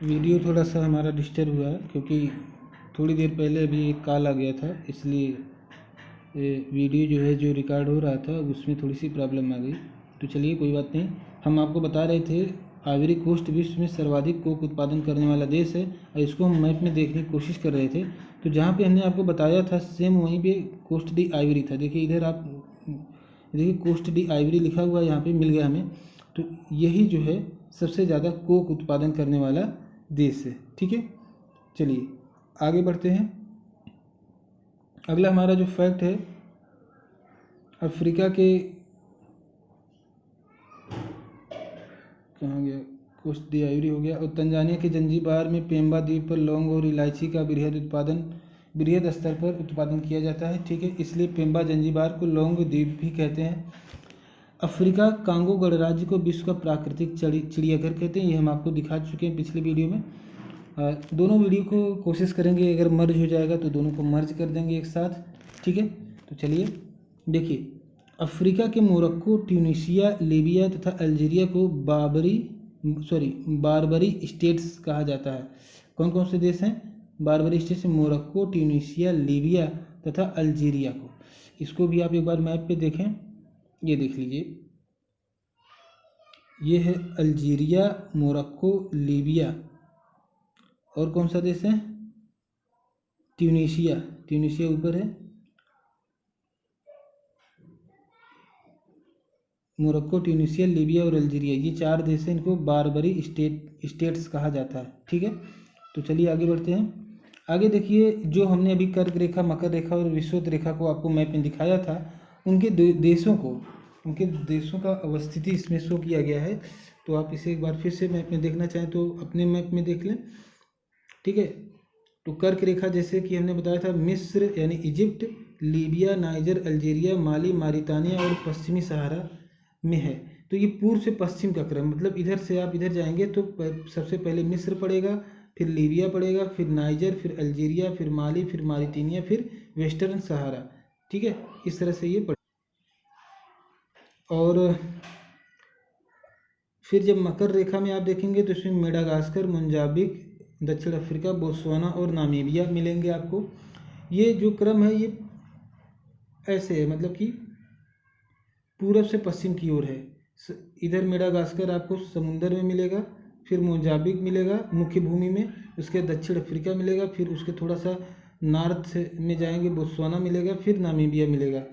Video थोड़ा सा हमारा डिस्टर्ब हुआ है क्योंकि थोड़ी देर पहले अभी एक कॉल आ गया था, इसलिए वीडियो जो है जो रिकॉर्ड हो रहा था उसमें थोड़ी सी प्रॉब्लम आ गई। तो चलिए कोई बात नहीं। हम आपको बता रहे थे आइवरी कोस्ट विश्व में सर्वाधिक कोक उत्पादन करने वाला देश है और इसको हम मैप में देखने की कोशिश कर रहे थे। तो जहाँ पे हमने आपको बताया था सेम वहीं पे कोस्ट डी आइवरी था। देखिए इधर आप देखिए कोस्ट डी आइवरी लिखा हुआ यहाँ पे मिल गया हमें। तो यही जो है सबसे ज़्यादा कोक उत्पादन करने वाला देश है। ठीक है, चलिए आगे बढ़ते हैं। अगला हमारा जो फैक्ट है, अफ्रीका के कहाँ गया, कोस्ट डी आइवरी हो गया। और तंजानिया के जंजीबार में पेम्बा द्वीप पर लौंग और इलायची का बृहद स्तर पर उत्पादन किया जाता है। ठीक है, इसलिए पेम्बा जंजीबार को लौंग द्वीप भी कहते हैं। अफ्रीका कांगो गणराज्य को विश्व का प्राकृतिक चिड़ियाघर कहते हैं। ये हम आपको दिखा चुके हैं पिछले वीडियो में। दोनों वीडियो को कोशिश करेंगे, अगर मर्ज हो जाएगा तो दोनों को मर्ज कर देंगे एक साथ। ठीक है, तो चलिए देखिए, अफ्रीका के मोरक्को, ट्यूनीशिया, लीबिया तथा अल्जीरिया को बारबरी स्टेट्स कहा जाता है। कौन कौन से देश हैं Barbari states? Morocco, Tunisia, Libya तथा अल्जीरिया को। इसको भी आप एक बार मैप पे देखें, ये देख लीजिए, ये है अल्जीरिया, मोरक्को, लीबिया और कौन सा देश है? ट्यूनीशिया। ट्यूनीशिया ऊपर है, मोरक्को, ट्यूनीशिया, लीबिया और अल्जीरिया, ये चार देश हैं। इनको बारबरी स्टेट्स कहा जाता है। ठीक है, तो चलिए आगे बढ़ते हैं। आगे देखिए, जो हमने अभी कर्क रेखा, मकर रेखा और विषुवत रेखा को आपको मैप में दिखाया था, उनके उनके देशों का अवस्थिति इसमें शो किया गया है। तो आप इसे एक बार फिर से मैप में देखना चाहें तो अपने मैप में देख लें। ठीक है, तो कर्क रेखा जैसे कि हमने बताया था, मिस्र यानी इजिप्ट, लीबिया, नाइजर, अल्जीरिया, माली, मारितानिया और पश्चिमी सहारा में है। तो ये पूर्व से पश्चिम का क्रम, मतलब इधर से आप इधर जाएंगे तो सबसे पहले मिस्र पड़ेगा, फिर लीबिया पड़ेगा, फिर नाइजर, फिर अल्जीरिया, फिर माली, फिर मारितानिया, फिर वेस्टर्न सहारा। ठीक है, इस तरह से ये पड़े। और फिर जब मकर रेखा में आप देखेंगे तो इसमें मेडागास्कर, मोजाम्बिक, दक्षिण अफ्रीका, बोत्सवाना और नामीबिया मिलेंगे आपको। ये जो क्रम है ये ऐसे है, मतलब कि पूरब से पश्चिम की ओर है। इधर मेडागास्कर आपको समुंदर में मिलेगा, फिर मोजाम्बिक मिलेगा मुख्य भूमि में, उसके दक्षिण अफ्रीका मिलेगा, फिर उसके थोड़ा सा नॉर्थ में जाएंगे बोत्सवाना मिलेगा, फिर नामीबिया मिलेगा।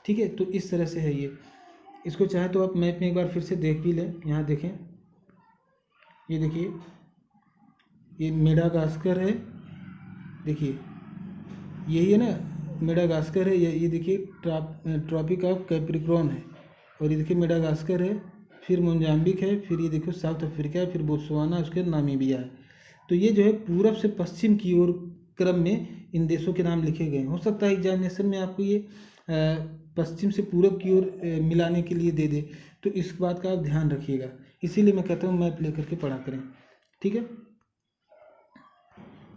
ठीक है, तो इस तरह से है ये। इसको चाहे तो आप मैप में एक बार फिर से देख भी लें। यहाँ देखें, ये देखिए, ये मेडागास्कर है, देखिए यही है ना, मेडागास्कर है। ये देखिए ट्रॉपिक ऑफ कैप्रिकॉर्न है, और ये देखिए मेडागास्कर है, फिर मोजाम्बिक है, फिर ये देखो साउथ अफ्रीका है, फिर बोत्सवाना, उसके नामीबिया है। तो ये जो है पूरब से पश्चिम की ओर क्रम में इन देशों के नाम लिखे गए। हो सकता है एग्जामिनेशन में आपको ये पश्चिम से पूरब की ओर मिलाने के लिए दे दे, तो इस बात का आप ध्यान रखिएगा। इसीलिए मैं कहता हूँ मैप लेकर के पढ़ा करें। ठीक है,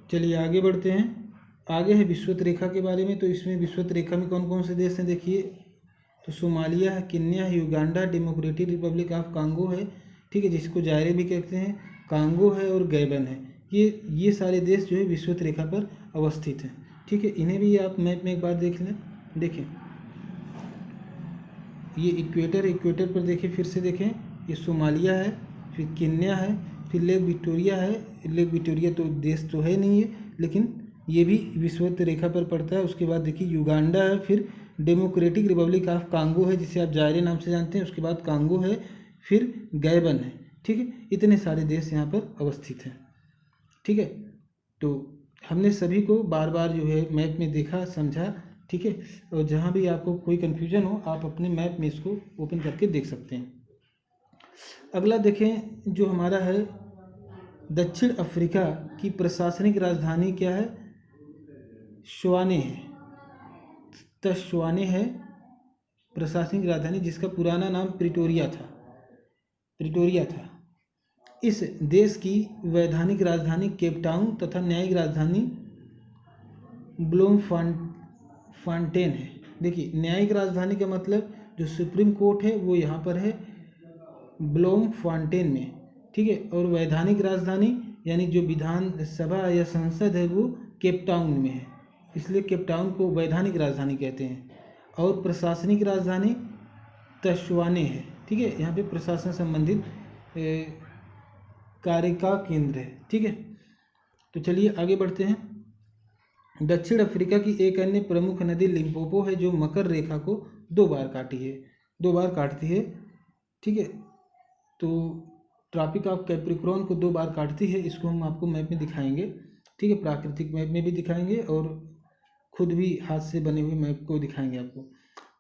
चलिए आगे बढ़ते हैं। आगे है विषुवत रेखा के बारे में। तो इसमें विषुवत रेखा में कौन कौन से देश हैं देखिए, तो सोमालिया है, केन्या है, Uganda, democratic Republic of Congo है, ठीक है, जिसको जायरे भी कहते हैं, कांगो है और गैबन है। ये सारे देश जो है विषुवत रेखा पर अवस्थित हैं। ठीक है, इन्हें भी आप मैप में एक बार देख लें। देखें, ये इक्वेटर पर देखिए, फिर से देखें, ये सोमालिया है, फिर केन्या है, फिर लेक विक्टोरिया है। लेक विक्टोरिया तो देश तो है नहीं है, लेकिन ये भी विषुवत रेखा पर पड़ता है। उसके बाद देखिए युगांडा है, फिर डेमोक्रेटिक रिपब्लिक ऑफ कांगो है, जिसे आप जायरे नाम से जानते हैं, उसके बाद कांगो है, फिर गैबन है। ठीक है, इतने सारे देश यहाँ पर अवस्थित हैं। ठीक है, तो हमने सभी को बार बार जो है मैप में देखा, समझा। ठीक है, और जहाँ भी आपको कोई कन्फ्यूजन हो आप अपने मैप में इसको ओपन करके देख सकते हैं। अगला देखें, जो हमारा है दक्षिण अफ्रीका की प्रशासनिक राजधानी क्या है? स्वाने है। तस्वाने है प्रशासनिक राजधानी, जिसका पुराना नाम प्रिटोरिया था। इस देश की वैधानिक राजधानी केप टाउन तथा न्यायिक राजधानी ब्लोमफॉन्टेन है। देखिए, न्यायिक राजधानी का मतलब जो सुप्रीम कोर्ट है वो यहाँ पर है ब्लोमफॉन्टेन में। ठीक है, और वैधानिक राजधानी यानी जो विधान सभा या संसद है वो केप टाउन में है, इसलिए केप टाउन को वैधानिक राजधानी कहते हैं। और प्रशासनिक राजधानी तस्वाने है, ठीक है। यहाँ पे प्रशासन संबंधित कार्य का केंद्र है, ठीक है। तो चलिए आगे बढ़ते हैं। दक्षिण अफ्रीका की एक अन्य प्रमुख नदी लिम्पोपो है, जो मकर रेखा को 2 बार काटती है, ठीक है। तो ट्रॉपिक ऑफ कैप्रिकॉर्न को 2 बार काटती है, इसको हम आपको मैप में दिखाएंगे, ठीक है। प्राकृतिक मैप में भी दिखाएंगे और खुद भी हाथ से बने हुए मैप को दिखाएंगे आपको।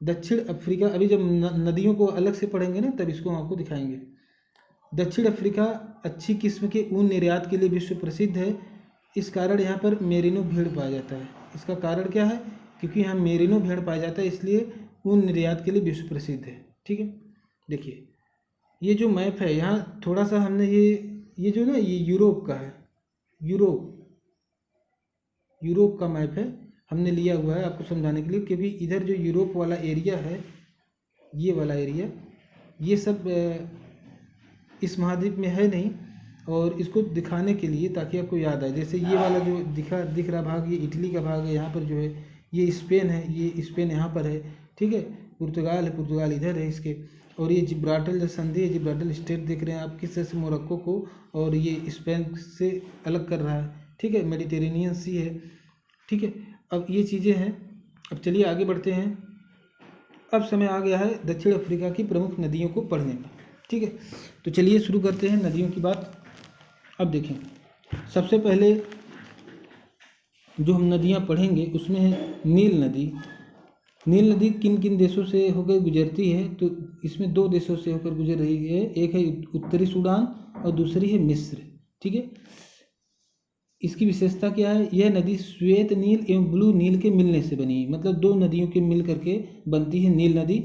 दक्षिण अफ्रीका, अभी जब नदियों को अलग से पढ़ेंगे ना तब इसको हम आपको दिखाएंगे। दक्षिण अफ्रीका अच्छी किस्म के ऊन निर्यात के लिए विश्व प्रसिद्ध है। इस कारण यहाँ पर मेरिनो भेड़ पाया जाता है। इसका कारण क्या है? क्योंकि यहाँ मेरिनो भेड़ पाया जाता है, इसलिए ऊन निर्यात के लिए विश्व प्रसिद्ध है, ठीक है। देखिए ये जो मैप है, यहाँ थोड़ा सा हमने ये जो ना ये यूरोप का है, यूरोप का मैप है, हमने लिया हुआ है आपको समझाने के लिए, क्योंकि इधर जो यूरोप वाला एरिया है, ये वाला एरिया, ये सब इस महाद्वीप में है नहीं, और इसको दिखाने के लिए ताकि आपको याद आए। जैसे ये वाला जो दिख रहा भाग, ये इटली का भाग है, यहाँ पर जो है ये स्पेन है, ये स्पेन यहाँ पर है, ठीक है। पुर्तगाल है, पुर्तगाल इधर है इसके, और ये जिब्राल्टर जो संधि है, जिब्राल्टर स्टेट देख रहे हैं आप, किस तरह से मोरक्को को और ये स्पेन से अलग कर रहा है, ठीक है। मेडिटेरेनियन सी है, ठीक है। अब ये चीज़ें हैं। अब चलिए आगे बढ़ते हैं। अब समय आ गया है दक्षिण अफ्रीका की प्रमुख नदियों को पढ़ने का, ठीक है। तो चलिए शुरू करते हैं नदियों की बात। अब देखें, सबसे पहले जो हम नदियाँ पढ़ेंगे उसमें है नील नदी। नील नदी किन किन देशों से होकर गुजरती है? तो इसमें 2 देशों से होकर गुजर रही है, एक है उत्तरी सूडान और दूसरी है मिस्र, ठीक है। इसकी विशेषता क्या है? यह नदी श्वेत नील एवं ब्लू नील के मिलने से बनी है, मतलब 2 नदियों के मिल करके बनती है नील नदी।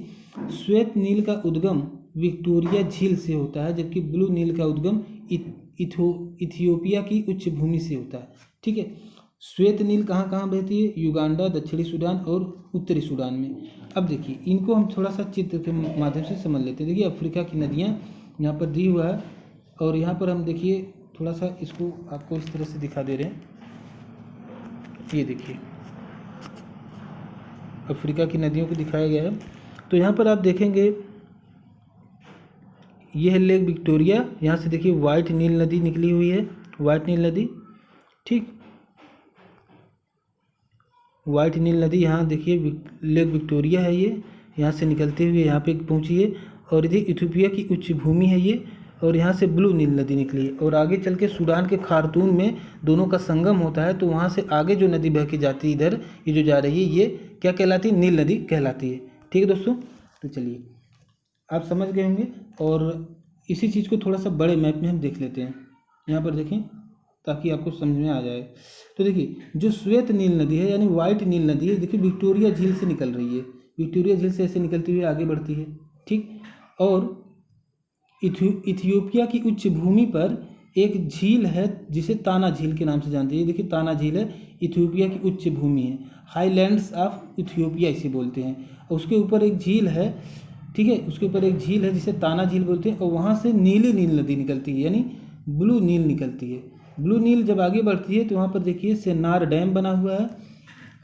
श्वेत नील का उद्गम विक्टोरिया झील से होता है, जबकि ब्लू नील का उद्गम इथियोपिया की उच्च भूमि से होता है, ठीक है। श्वेत नील कहाँ कहाँ बहती है? युगांडा, दक्षिणी सूडान और उत्तरी सूडान में। अब देखिए इनको हम थोड़ा सा चित्र के माध्यम से समझ लेते हैं। देखिए अफ्रीका की नदियाँ यहाँ पर दी हुआ है, और यहाँ पर हम देखिए थोड़ा सा इसको आपको इस तरह से दिखा दे रहे हैं। ये देखिए अफ्रीका की नदियों को दिखाया गया है। तो यहाँ पर आप देखेंगे ये है लेक विक्टोरिया, यहाँ से देखिए वाइट नील नदी निकली हुई है, वाइट नील नदी, ठीक। वाइट नील नदी यहाँ देखिए लेक विक्टोरिया है, ये यहाँ से निकलते हुए यहाँ पे पहुँची है, और इधर इथियोपिया की उच्च भूमि है ये, और यहाँ से ब्लू नील नदी निकली है। और आगे चल के सूडान के खार्तूम में दोनों का संगम होता है, तो वहाँ से आगे जो नदी बह के जाती है इधर, ये जो जा रही है, ये क्या कहलाती है? नील नदी कहलाती है, ठीक है दोस्तों। तो चलिए आप समझ गए होंगे, और इसी चीज़ को थोड़ा सा बड़े मैप में हम देख लेते हैं। यहाँ पर देखें ताकि आपको समझ में आ जाए। तो देखिए जो श्वेत नील नदी है यानी वाइट नील नदी है, देखिए विक्टोरिया झील से निकल रही है, विक्टोरिया झील से ऐसे निकलती हुई आगे बढ़ती है, ठीक। और इथियोपिया की उच्च भूमि पर एक झील है जिसे ताना झील के नाम से जानते हैं। देखिए ताना झील है, इथियोपिया की उच्च भूमि है, हाईलैंड्स ऑफ इथियोपिया इसे बोलते हैं। और उसके ऊपर एक झील है, ठीक है, उसके ऊपर एक झील है जिसे ताना झील बोलते हैं, और वहाँ से नीली नील नदी निकलती है, यानी ब्लू नील निकलती है। ब्लू नील जब आगे बढ़ती है तो वहाँ पर देखिए सेनार डैम बना हुआ है,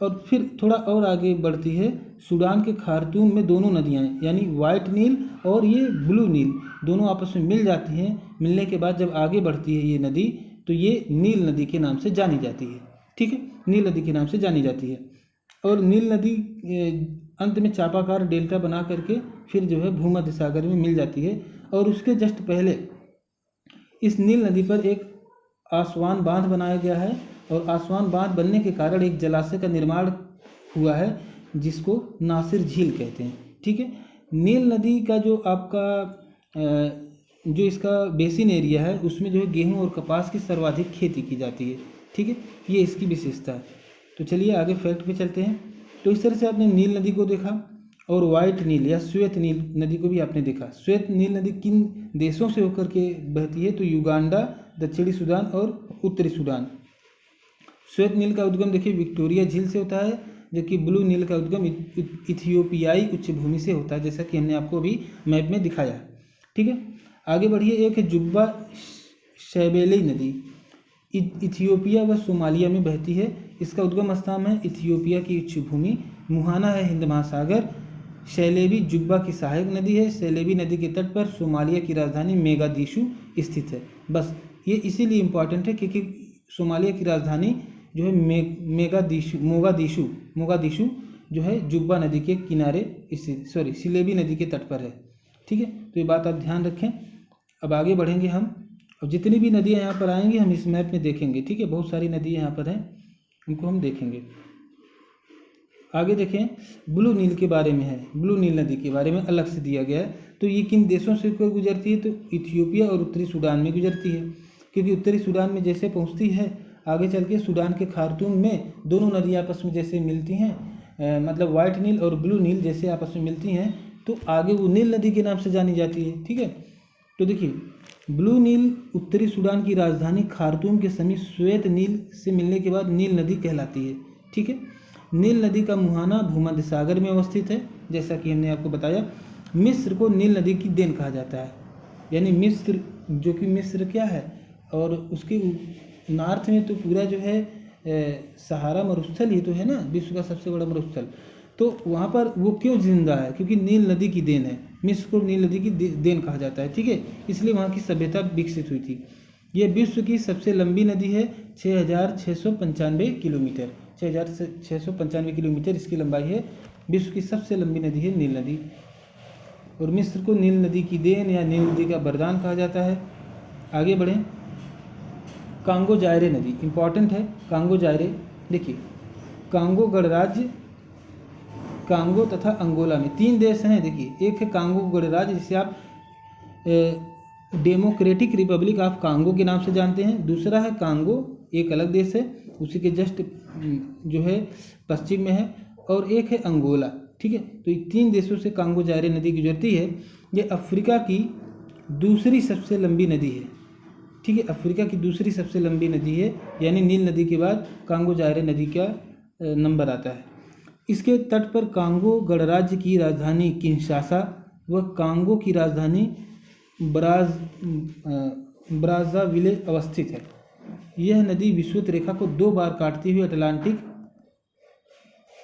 और फिर थोड़ा और आगे बढ़ती है, सूडान के खार्तूम में दोनों नदियाँ हैं, यानी वाइट नील और ये ब्लू नील दोनों आपस में मिल जाती हैं। मिलने के बाद जब आगे बढ़ती है ये नदी, तो ये नील नदी के नाम से जानी जाती है, ठीक है, नील नदी के नाम से जानी जाती है। और नील नदी अंत में चापाकार डेल्टा बना करके फिर जो है भूमध्य सागर में मिल जाती है। और उसके जस्ट पहले इस नील नदी पर एक आसवान बांध बनाया गया है, और आसवान बांध बनने के कारण एक जलाशय का निर्माण हुआ है जिसको नासिर झील कहते हैं, ठीक है। नील नदी का जो आपका जो इसका बेसिन एरिया है उसमें जो है गेहूं और कपास की सर्वाधिक खेती की जाती है, ठीक है, ये इसकी विशेषता है। तो चलिए आगे फैक्ट पे चलते हैं। तो इस तरह से आपने नील नदी को देखा, और वाइट नील या श्वेत नील नदी को भी आपने देखा। श्वेत नील नदी किन देशों से होकर के बहती है? तो युगांडा, दक्षिणी सूडान और उत्तरी सूडान। श्वेत नील का उद्गम देखिए विक्टोरिया झील से होता है, जबकि ब्लू नील का उद्गम इथियोपियाई उच्च भूमि से होता है, जैसा कि हमने आपको अभी मैप में दिखाया, ठीक है। आगे बढ़िए, एक है जुब्बा शैबेली नदी। इथियोपिया व सोमालिया में बहती है। इसका उद्गम स्थान है इथियोपिया की उच्च भूमि। मुहाना है हिंद महासागर। सेलेबी जुब्बा की सहायक नदी है। सेलेबी नदी के तट पर सोमालिया की राजधानी मोगादिशु स्थित है। बस ये इसीलिए इम्पॉर्टेंट है क्योंकि सोमालिया की राजधानी जो है मोगादिशु जो है जुब्बा नदी के किनारे स्थित, सिलेबी नदी के तट पर है। ठीक है, तो ये बात आप ध्यान रखें। अब आगे बढ़ेंगे हम। अब जितनी भी नदियाँ यहाँ पर आएंगी हम इस मैप में देखेंगे। ठीक है, बहुत सारी नदियाँ यहाँ पर हैं, उनको हम देखेंगे। आगे देखें, ब्लू नील के बारे में है। ब्लू नील नदी के बारे में अलग से दिया गया है। तो ये किन देशों से गुजरती है? तो इथियोपिया और उत्तरी सूडान में गुजरती है, क्योंकि उत्तरी सूडान में जैसे पहुँचती है आगे चल के सूडान के खार्तूम में दोनों नदियाँ आपस में जैसे मिलती हैं, मतलब वाइट नील और ब्लू नील जैसे आपस में मिलती हैं, तो आगे वो नील नदी के नाम से जानी जाती है। ठीक है, तो देखिए ब्लू नील उत्तरी सूडान की राजधानी खार्तूम के समीप श्वेत नील से मिलने के बाद नील नदी कहलाती है। ठीक है, नील नदी का मुहाना भूमध्य सागर में अवस्थित है। जैसा कि हमने आपको बताया, मिस्र को नील नदी की देन कहा जाता है। यानी मिस्र, जो कि मिस्र क्या है, और उसके नॉर्थ में तो पूरा जो है सहारा मरुस्थल ही तो है ना, विश्व का सबसे बड़ा मरुस्थल। तो वहाँ पर वो क्यों जिंदा है? क्योंकि नील नदी की देन है। मिस्र को नील नदी की देन कहा जाता है। ठीक है, इसलिए वहाँ की सभ्यता विकसित हुई थी। ये विश्व की सबसे लंबी नदी है, 6,695 किलोमीटर। 6,695 किलोमीटर इसकी लंबाई है। विश्व की सबसे लंबी नदी है नील नदी। और मिस्र को नील नदी की देन या नील नदी का वरदान कहा जाता है। आगे बढ़ें, कांगो जायरे नदी इंपॉर्टेंट है। कांगो जायरे, देखिए कांगो गणराज्य, कांगो तथा अंगोला में 3 देश हैं। देखिए, एक है कांगो गणराज्य जिसे आप डेमोक्रेटिक रिपब्लिक ऑफ कांगो के नाम से जानते हैं। दूसरा है कांगो, एक अलग देश है, उसी के जस्ट जो है पश्चिम में है। और एक है अंगोला। ठीक है, तो ये 3 देशों से कांगो जायरे नदी गुजरती है। ये अफ्रीका की दूसरी सबसे लंबी नदी है। ठीक है, अफ्रीका की दूसरी सबसे लंबी नदी है, यानी नील नदी के बाद कांगो जायरे नदी का नंबर आता है। इसके तट पर कांगो गणराज्य की राजधानी किंशासा व कांगो की राजधानी ब्राज़ाविले अवस्थित है। यह नदी विषुवत रेखा को 2 बार काटती हुई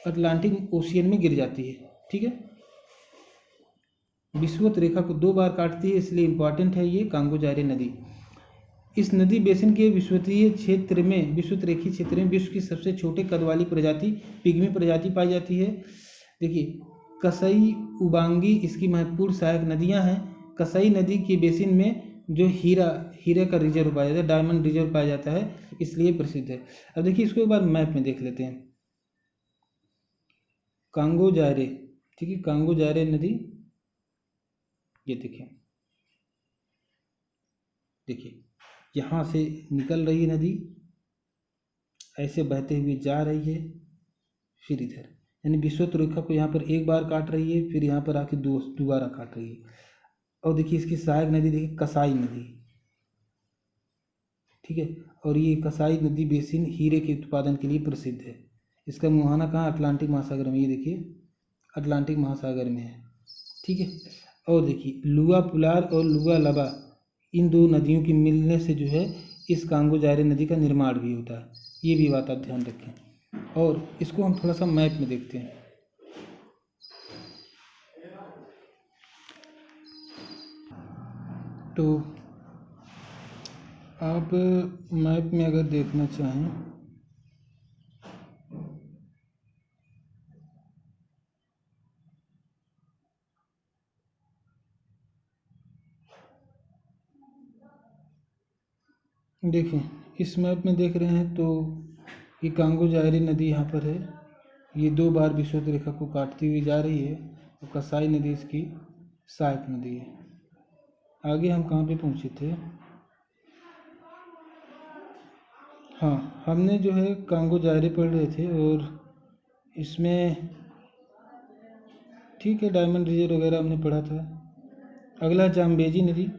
अटलांटिक ओशियन में गिर जाती है। ठीक है, विषुवत रेखा को 2 बार काटती है, इसलिए इम्पॉर्टेंट है ये कांगो जायरे नदी। इस नदी बेसिन के विषुवतीय क्षेत्र में, विषुवत रेखीय क्षेत्र में विश्व की सबसे छोटे कद वाली प्रजाति पिग्मी प्रजाति पाई जाती है। देखिए, कसई उबांगी इसकी महत्वपूर्ण सहायक नदियां हैं। कसई नदी के बेसिन में जो हीरा का रिजर्व पाया जाता है, डायमंड रिजर्व पाया जाता है, इसलिए प्रसिद्ध है। अब देखिए, इसको एक बार मैप में देख लेते हैं। कांगो जायरे, ठीक है, कांगो जायरे नदी, ये देखिए यहाँ से निकल रही है नदी, ऐसे बहते हुए जा रही है, फिर इधर, यानी विषुवत रेखा को यहाँ पर 1 बार काट रही है, फिर यहाँ पर आके दोबारा काट रही है। और देखिए इसकी सहायक नदी, देखिए कसाई नदी। ठीक है, और ये कसाई नदी बेसिन हीरे के उत्पादन के लिए प्रसिद्ध है। इसका मुहाना कहाँ? अटलांटिक महासागर में। ये देखिए अटलांटिक महासागर में है। ठीक है, और देखिए लुआ पुलार और लुआ लबा, इन 2 नदियों के मिलने से जो है इस कांगो जायरे नदी का निर्माण भी होता है। ये भी बात आप ध्यान रखें। और इसको हम थोड़ा सा मैप में देखते हैं। तो आप मैप में अगर देखना चाहें देखें, इस मैप में देख रहे हैं तो ये कांगो जायरे नदी यहाँ पर है। ये 2 बार विषुवत रेखा को काटती हुई जा रही है, और कसाई नदी इसकी सहायक नदी है। आगे हम कहाँ पे पहुँचे थे? हाँ, हमने जो है कांगो जायरे पढ़ रहे थे, और इसमें ठीक है डायमंड रिजर्व वगैरह हमने पढ़ा था। अगला जाम्बेजी नदी।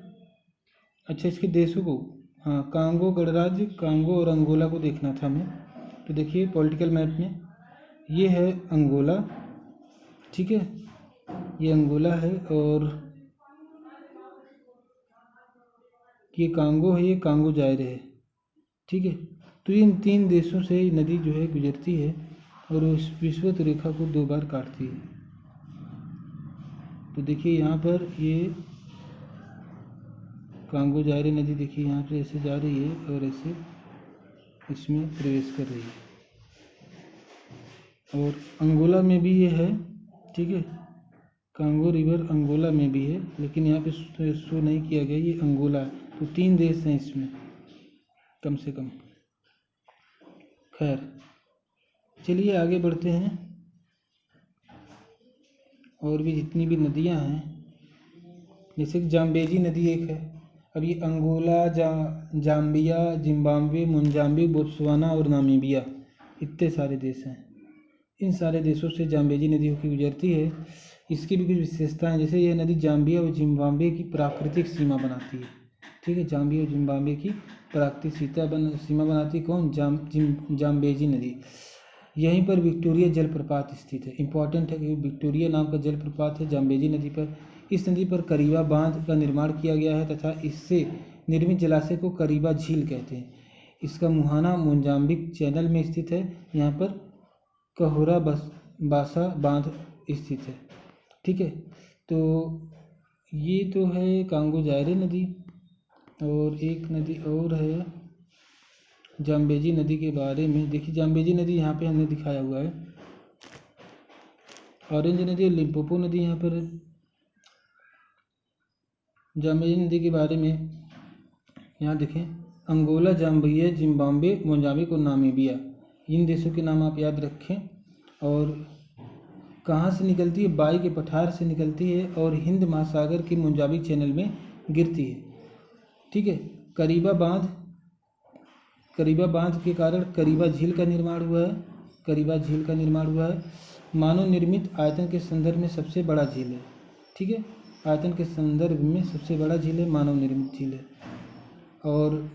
अच्छा, इसके देशों को, हाँ, कांगो गणराज्य, कांगो और अंगोला को देखना था हमें। तो देखिए पॉलिटिकल मैप में ये है अंगोला। ठीक है, ये अंगोला है, और ये कांगो है, ये कांगो जायरे है। ठीक है। तो इन 3 देशों से नदी जो है गुजरती है और उस विषुवत रेखा को 2 बार काटती है। तो देखिए यहाँ पर ये कांगो जायरे नदी देखिए यहाँ पे ऐसे जा रही है और ऐसे इसमें प्रवेश कर रही है। और अंगोला में भी ये है, ठीक है। कांगो रिवर अंगोला में भी है, लेकिन यहाँ पे शो नहीं किया गया, ये अंगोला है। तो 3 देश हैं इसमें कम से कम। खैर चलिए आगे बढ़ते हैं। और भी जितनी भी नदियाँ हैं, जैसे कि जाम्बेजी नदी एक है। अब ये Angola, Zambia, Zimbabwe, Mozambique, Botswana और नामीबिया, इतने सारे देश हैं। इन सारे देशों से जाम्बेजी नदी होकर गुजरती है। इसकी भी कुछ विशेषताएं, जैसे यह नदी जाम्बिया और जिम्बाब्वे की प्राकृतिक सीमा बनाती है, ठीक है। जाम्बिया और जिम्बाब्वे की प्राकृतिक सीमा बनाती है कौन? जाम्बेजी नदी। यहीं पर विक्टोरिया जलप्रपात स्थित है। इंपॉर्टेंट है कि विक्टोरिया नाम का जलप्रपात है जाम्बेजी नदी पर। इस नदी पर करीबा बांध का निर्माण किया गया है तथा इससे निर्मित जलाशय को करीबा झील कहते हैं। इसका मुहाना मोजाम्बिक चैनल में स्थित है। यहाँ पर कहोरा बासा बांध स्थित है, ठीक है। तो ये तो है कांगो जायरे नदी। और एक नदी और है जाम्बेजी नदी के बारे में। देखिए जाम्बेजी नदी यहाँ पे हमने दिखाया हुआ है। ऑरेंज नदी और लिम्पोपो नदी यहाँ पर है। जाम्बेजी नदी के बारे में यहाँ देखें, अंगोला, जाम्बिया, जिम्बाब्वे, मोजाम्बिक और नामीबिया, इन देशों के नाम आप याद रखें। और कहाँ से निकलती है? बाई के पठार से निकलती है और हिंद महासागर के मोजाम्बिक चैनल में गिरती है, ठीक है। करीबा बांध के कारण करीबा झील का निर्माण हुआ है। मानव निर्मित आयतन के संदर्भ में सबसे बड़ा झील है, ठीक है। आयतन के संदर्भ में सबसे बड़ा झील है, मानव निर्मित झील है। और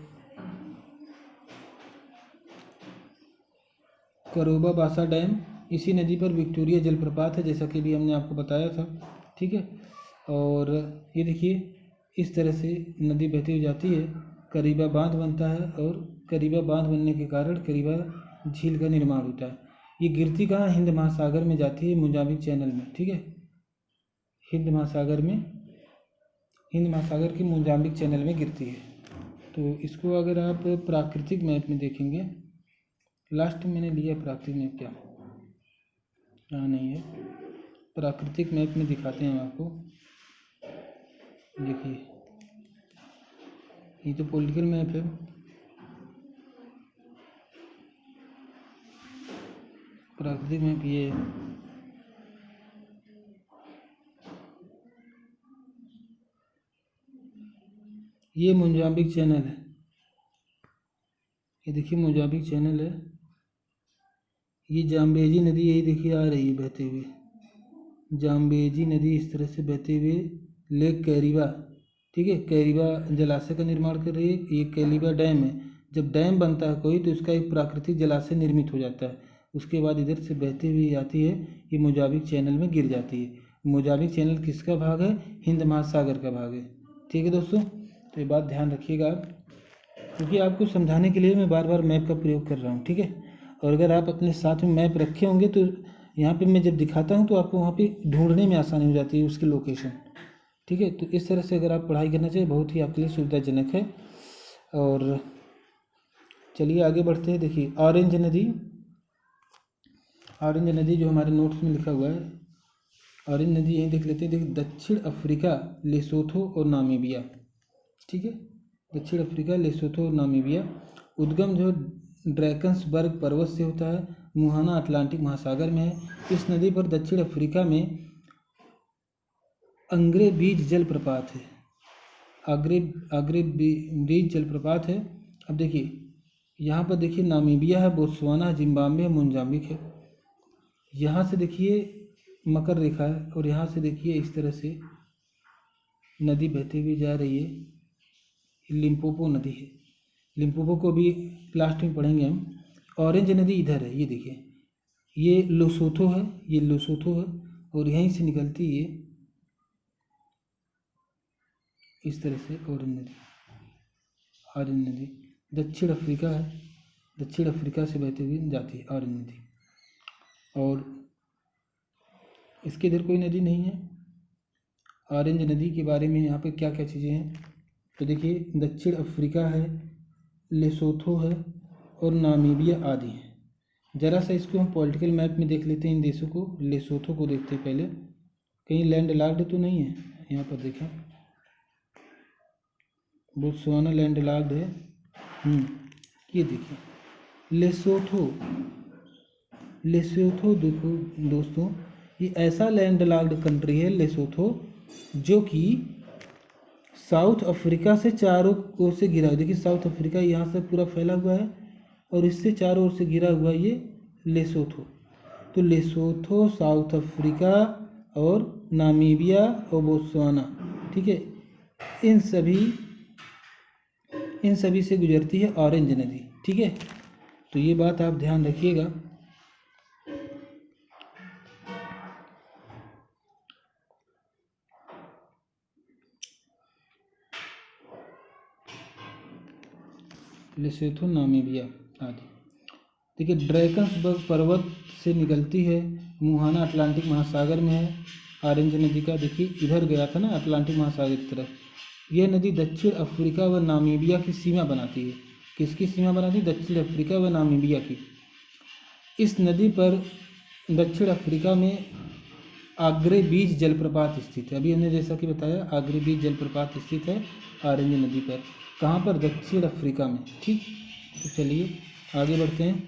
करोबा बासा डैम, इसी नदी पर विक्टोरिया जलप्रपात है, जैसा कि भी हमने आपको बताया था, ठीक है। और ये देखिए इस तरह से नदी बहती हुई जाती है, करीबा बांध बनता है और करीबा बांध बनने के कारण करीबा झील का निर्माण होता है। ये गिरती कहाँ? हिंद महासागर में जाती है, मोजाम्बिक चैनल में, ठीक है। हिंद महासागर के मोजाम्बिक चैनल में गिरती है। तो इसको अगर आप प्राकृतिक मैप में देखेंगे, लास्ट में मैंने लिया प्राकृतिक मैप, क्या हाँ नहीं है, प्राकृतिक मैप में दिखाते हैं हम आपको। देखिए ये तो पॉलिटिकल मैप है, प्राकृतिक मैप ये है। ये मोजाम्बिक चैनल है, ये देखिए मोजाम्बिक चैनल है। ये जाम्बेजी नदी यही देखिए आ रही है बहते हुए, जाम्बेजी नदी इस तरह से बहते हुए लेक कैरिबा, ठीक है, कैरिबा जलाशय का निर्माण कर रही है। ये कैरिबा डैम है। जब डैम बनता है कोई तो इसका एक प्राकृतिक जलाशय निर्मित हो जाता है, उसके बाद इधर से बहती हुई आती है, ये मोजाम्बिक चैनल में गिर जाती है। मोजाम्बिक चैनल किसका भाग है? हिंद महासागर का भाग है, ठीक है दोस्तों। तो ये बात ध्यान रखिएगा आप, क्योंकि आपको समझाने के लिए मैं बार बार मैप का प्रयोग कर रहा हूँ, ठीक है। और अगर आप अपने साथ में मैप रखे होंगे तो यहाँ पे मैं जब दिखाता हूँ तो आपको वहाँ पे ढूंढने में आसानी हो जाती है उसकी लोकेशन, ठीक है। तो इस तरह से अगर आप पढ़ाई करना चाहिए, बहुत ही आपके लिए सुविधाजनक है। और चलिए आगे बढ़ते हैं। देखिए ऑरेंज नदी जो हमारे नोट्स में लिखा हुआ है, ऑरेंज नदी यहीं देख लेते हैं। देखिए दक्षिण अफ्रीका, लेसोथो और नामीबिया, ठीक है। दक्षिण अफ्रीका, लेसोथो और नामीबिया। उद्गम जो ड्रैकन्सबर्ग पर्वत से होता है, मुहाना अटलांटिक महासागर में है। इस नदी पर दक्षिण अफ्रीका में अंग्रे बीज जलप्रपात है, आग्रे बीज जलप्रपात है। अब देखिए यहाँ पर देखिए नामीबिया है, बोत्सवाना है, जिम्बाब्वे है, मोजाम्बिक है। यहाँ से देखिए मकर रेखा है और यहाँ से देखिए इस तरह से नदी बहती हुई जा रही है, लिम्पोपो नदी है। लिम्पोपो को भी लास्ट में पढ़ेंगे हम। ऑरेंज नदी इधर है, ये देखिए ये लोसोथो है, और यहीं से निकलती है इस तरह से ऑरेंज नदी। दक्षिण अफ्रीका है, दक्षिण अफ्रीका से बहती हुई जाती है ऑरेंज नदी। और इसके इधर कोई नदी नहीं है। ऑरेंज नदी के बारे में यहाँ पे क्या क्या चीज़ें हैं, तो देखिए दक्षिण अफ्रीका है, लेसोथो है और नामीबिया आदि हैं। ज़रा सा इसको हम पॉलिटिकल मैप में देख लेते हैं इन देशों को। लेसोथो को देखते हैं पहले, कहीं लैंड लॉक्ड तो नहीं है। यहाँ पर देखें बोत्सवाना लैंड लॉक्ड है। ये देखिए लेसोथो, लेसोथो देखो दोस्तों, ये ऐसा लैंड लॉक्ड कंट्री है लेसोथो जो कि साउथ अफ्रीका से चारों ओर से घिरा हुआ। देखिए साउथ अफ्रीका यहाँ से पूरा फैला हुआ है और इससे चारों ओर से घिरा हुआ ये लेसोथो। तो लेसोथो, साउथ अफ्रीका और नामीबिया और बोत्सवाना, ठीक है, इन सभी से गुजरती है ऑरेंज नदी, ठीक है। तो ये बात आप ध्यान रखिएगा। लेसोथो, नामीबिया आदि। देखिए ड्रैकन्सबर्ग पर्वत से निकलती है, मुहाना अटलांटिक महासागर में है। ऑरेंज नदी का देखिए इधर गया था ना अटलांटिक महासागर की तरफ। यह नदी दक्षिण अफ्रीका व नामीबिया की सीमा बनाती है। किसकी सीमा बनाती है? दक्षिण अफ्रीका व नामीबिया की। इस नदी पर दक्षिण अफ्रीका में आग्रे बीच जलप्रपात स्थित है। अभी हमने जैसा कि बताया आग्रे बीच जलप्रपात स्थित है ऑरेंज नदी पर। कहाँ पर? दक्षिण अफ्रीका में, ठीक। तो चलिए आगे बढ़ते हैं।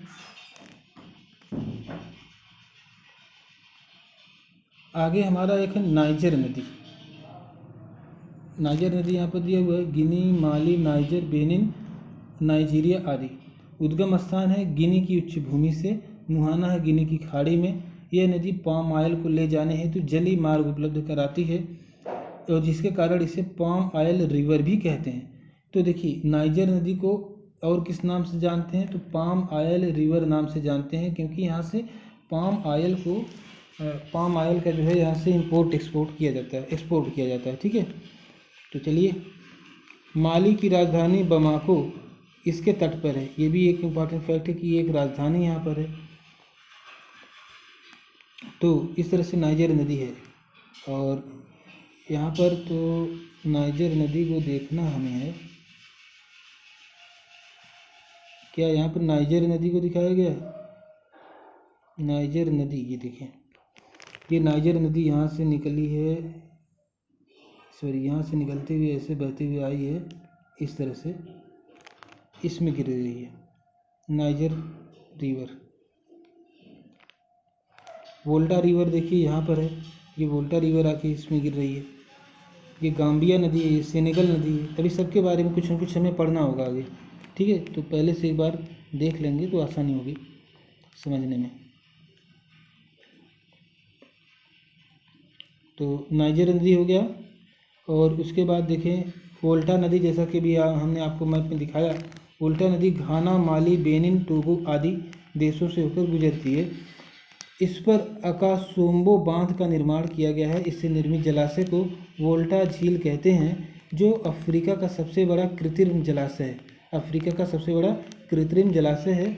आगे हमारा एक है नाइजर नदी। नाइजर नदी यहाँ पर दिया हुआ है, गिनी, माली, नाइजर, बेनिन, नाइजीरिया आदि। उद्गम स्थान है गिनी की उच्च भूमि से, मुहाना है गिनी की खाड़ी में। यह नदी पाम ऑयल को ले जाने हेतु जलीय मार्ग उपलब्ध कराती है और जिसके कारण इसे पाम ऑयल रिवर भी कहते हैं। तो देखिए नाइजर नदी को और किस नाम से जानते हैं? तो पाम ऑयल रिवर नाम से जानते हैं, क्योंकि यहाँ से पाम ऑयल का जो है यहाँ से इंपोर्ट एक्सपोर्ट किया जाता है, एक्सपोर्ट किया जाता है, ठीक है। तो चलिए, माली की राजधानी बमाको इसके तट पर है। ये भी एक इम्पॉर्टेंट फैक्ट है कि एक राजधानी यहाँ पर है। तो इस तरह से नाइजर नदी है और यहाँ पर तो नाइजर नदी को देखना हमें है। क्या यहाँ पर नाइजर नदी को दिखाया गया? नाइजर नदी, ये देखें, ये नाइजर नदी यहाँ से निकली है, सॉरी यहाँ से निकलते हुए ऐसे बहती हुई आई है, इस तरह से इसमें गिर रही है नाइजर रिवर। वोल्टा रिवर देखिए यहाँ पर है, ये वोल्टा रिवर आके इसमें गिर रही है। ये गाम्बिया नदी है, ये सेनेगल नदी है। अभी सबके बारे में कुछ न कुछ हमें पढ़ना होगा आगे, ठीक है। तो पहले से एक बार देख लेंगे तो आसानी होगी समझने में। तो नाइजर नदी हो गया और उसके बाद देखें वोल्टा नदी, जैसा कि भी हमने आपको मैप में दिखाया। वोल्टा नदी घाना, माली, बेनिन, टोगो आदि देशों से होकर गुजरती है। इस पर अकासोम्बो बांध का निर्माण किया गया है। इससे निर्मित जलाशय को वोल्टा झील कहते हैं, जो अफ्रीका का सबसे बड़ा कृत्रिम जलाशय है। अफ्रीका का सबसे बड़ा कृत्रिम जलाशय है।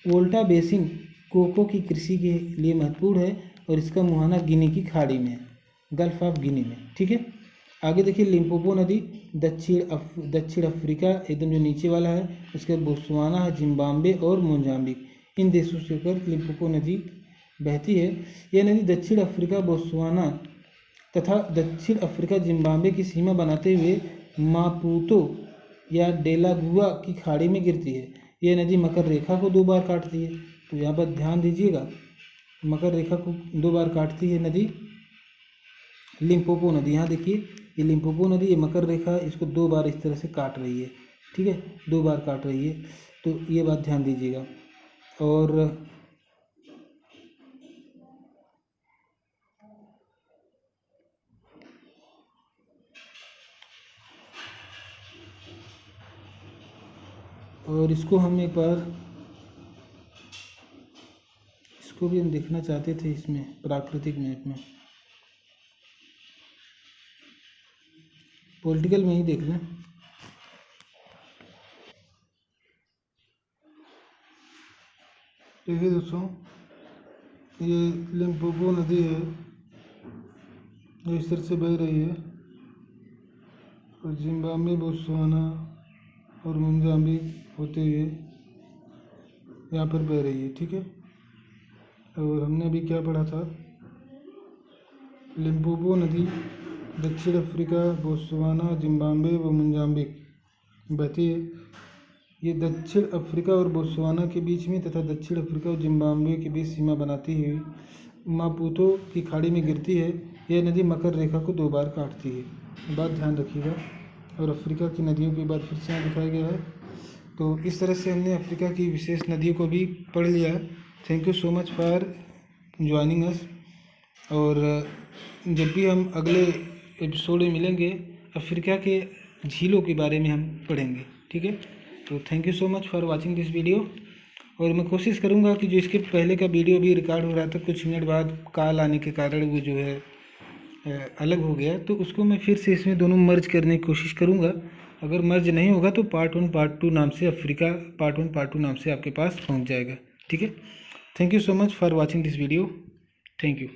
वोल्टा बेसिन कोको की कृषि के लिए महत्वपूर्ण है और इसका मुहाना गिनी की खाड़ी में है, गल्फ ऑफ गिनी में, ठीक है। आगे देखिए लिम्पोपो नदी दक्षिण अफ्रीका एकदम जो नीचे वाला है, उसके बाद बोत्सवाना है, जिम्बाब्वे और मोजाम्बिक, इन देशों से होकर लिम्पोपो नदी बहती है। यह नदी दक्षिण अफ्रीका, बोत्सवाना तथा दक्षिण अफ्रीका जिम्बाब्वे की सीमा बनाते हुए मापुतो या डेलागुआ की खाड़ी में गिरती है। यह नदी मकर रेखा को 2 बार काटती है। तो यहाँ पर ध्यान दीजिएगा, मकर रेखा को 2 बार काटती है नदी लिम्पोपो नदी। यहाँ देखिए ये लिम्पोपो नदी, ये मकर रेखा, इसको 2 बार इस तरह से काट रही है, ठीक है, 2 बार काट रही है। तो ये बात ध्यान दीजिएगा। और इसको हम एक बार, इसको भी हम देखना चाहते थे इसमें प्राकृतिक मैप में, पॉलिटिकल में ही देख लें। देखिए दोस्तों, ये लिम्पोपो नदी है जो इस तरह से बह रही है और जिम्बाब्वे, बोत्सवाना और मोजाम्बिक होते हुए यहाँ पर बह रही है। ठीक है, और हमने अभी क्या पढ़ा था, लिम्पोपो नदी दक्षिण अफ्रीका, बोत्सवाना, जिम्बाब्वे व मोजाम्बिक बहती है। ये दक्षिण अफ्रीका और बोत्सवाना के बीच में तथा दक्षिण अफ्रीका और जिम्बाब्वे के बीच सीमा बनाती हुई मापुतो की खाड़ी में गिरती है। यह नदी मकर रेखा को 2 बार काटती है, बात ध्यान रखिएगा। और अफ्रीका की नदियों की बात फिर से यहाँ दिखाया गया है। तो इस तरह से हमने अफ्रीका की विशेष नदियों को भी पढ़ लिया। Thank you so much for joining us. और जब भी हम अगले एपिसोड में मिलेंगे, अफ्रीका के झीलों के बारे में हम पढ़ेंगे। ठीक है, तो thank you so much for watching this video. और मैं कोशिश करूँगा कि जो इसके पहले का वीडियो भी रिकॉर्ड हो रहा था, कुछ मिनट बाद कॉल आने के कारण वो जो है अलग हो गया, तो उसको मैं फिर से इसमें दोनों मर्ज करने की कोशिश करूँगा। अगर मर्ज नहीं होगा तो पार्ट 1 पार्ट 2 नाम से अफ्रीका पार्ट 1 पार्ट 2 नाम से आपके पास पहुँच जाएगा। ठीक है, thank you so much for watching this video. Thank you.